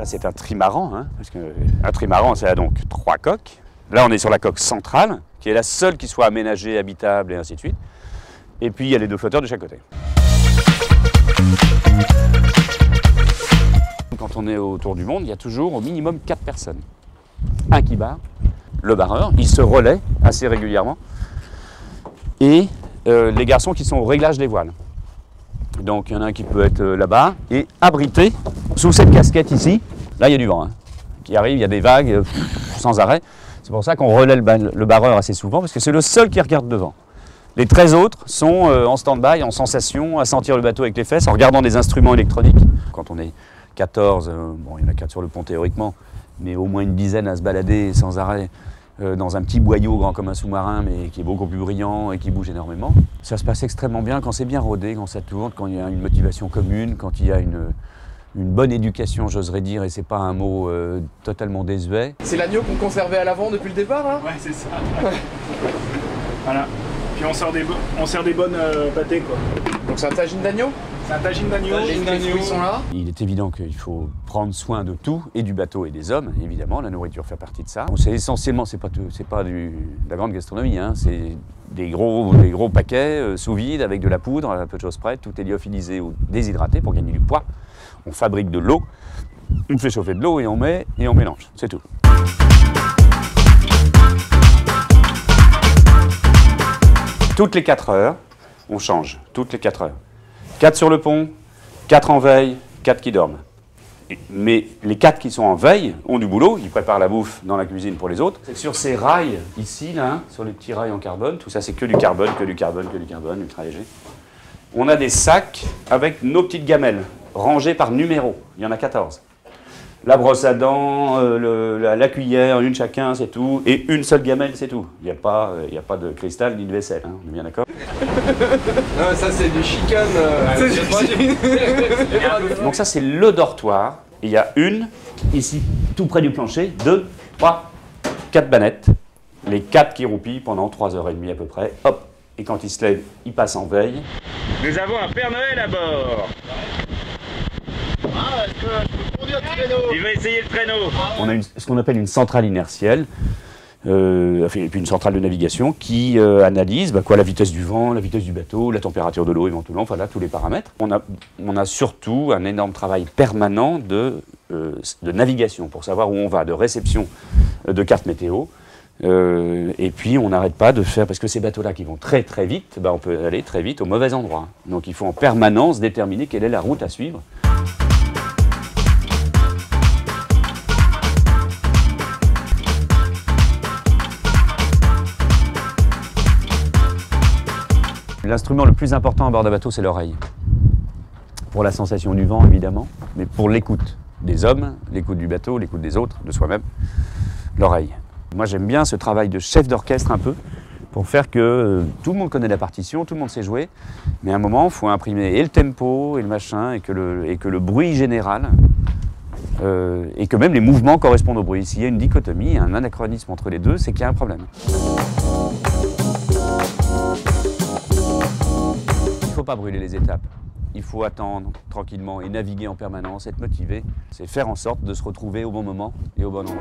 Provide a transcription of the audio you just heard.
c'est un trimaran, hein, parce qu'un trimaran, ça a donc 3 coques. Là, on est sur la coque centrale, qui est la seule qui soit aménagée, habitable et ainsi de suite. Et puis, il y a les 2 flotteurs de chaque côté. Quand on est autour du monde, il y a toujours au minimum 4 personnes. Un qui barre, le barreur, il se relaie assez régulièrement, et les garçons qui sont au réglage des voiles. Donc il y en a un qui peut être là-bas et abrité sous cette casquette ici. Là, il y a du vent qui arrive, il y a des vagues sans arrêt. C'est pour ça qu'on relaie le barreur assez souvent, parce que c'est le seul qui regarde devant. Les 13 autres sont en stand-by, en sensation, à sentir le bateau avec les fesses, en regardant des instruments électroniques. Quand on est 14, bon, il y en a 4 sur le pont théoriquement, mais au moins une dizaine à se balader sans arrêt dans un petit boyau grand comme un sous-marin, mais qui est beaucoup plus brillant et qui bouge énormément. Ça se passe extrêmement bien quand c'est bien rodé, quand ça tourne, quand il y a une motivation commune, quand il y a une bonne éducation, j'oserais dire, et c'est pas un mot totalement désuet. C'est l'agneau qu'on conservait à l'avant depuis le départ, là? Ouais, c'est ça. Voilà. Puis on sert des bonnes pâtés, quoi. Donc c'est un tagine d'agneau? C'est un tagine d'agneau. Les fruits sont là? Il est évident qu'il faut prendre soin de tout, et du bateau et des hommes, évidemment, la nourriture fait partie de ça. C'est essentiellement, c'est pas de la grande gastronomie, hein. C'est des gros paquets sous vide avec de la poudre, un peu de choses près, tout est lyophilisé ou déshydraté pour gagner du poids. On fabrique de l'eau, on fait chauffer de l'eau et on met et on mélange, c'est tout. Toutes les 4 heures, on change, toutes les 4 heures. 4 sur le pont, 4 en veille, 4 qui dorment. Mais les 4 qui sont en veille ont du boulot, ils préparent la bouffe dans la cuisine pour les autres. Sur ces rails, ici, là, sur les petits rails en carbone, tout ça c'est que du carbone, ultra léger. On a des sacs avec nos petites gamelles, rangées par numéro, il y en a 14. La brosse à dents, la cuillère, une chacun, c'est tout. Et une seule gamelle, c'est tout. Il n'y a pas de cristal ni de vaisselle, hein, on est bien d'accord? Non, ça c'est du chicane. Donc ça, c'est le dortoir. Il y a une, ici, tout près du plancher, 2, 3, 4 bannettes. Les 4 qui roupillent pendant 3h30 à peu près. Hop, et quand ils se lèvent, ils passent en veille. Nous avons un Père Noël à bord. Ah, est-ce que je peux conduire le traîneau? Il va essayer le traîneau. On a ce qu'on appelle une centrale inertielle, et puis une centrale de navigation qui analyse la vitesse du vent, la vitesse du bateau, la température de l'eau éventuellement, voilà, tous les paramètres. On a surtout un énorme travail permanent de navigation pour savoir où on va, de réception de cartes météo. Et puis on n'arrête pas de faire, parce que ces bateaux-là qui vont très très vite, on peut aller très vite au mauvais endroit. Donc il faut en permanence déterminer quelle est la route à suivre. L'instrument le plus important à bord d'un bateau, c'est l'oreille. Pour la sensation du vent, évidemment, mais pour l'écoute des hommes, l'écoute du bateau, l'écoute des autres, de soi-même, l'oreille. Moi, j'aime bien ce travail de chef d'orchestre un peu, pour faire que tout le monde connaît la partition, tout le monde sait jouer, mais à un moment, il faut imprimer et le tempo, et le machin, et que le bruit général, et que même les mouvements correspondent au bruit. S'il y a une dichotomie, un anachronisme entre les deux, c'est qu'il y a un problème. Il ne faut pas brûler les étapes. Il faut attendre tranquillement et naviguer en permanence, être motivé. C'est faire en sorte de se retrouver au bon moment et au bon endroit.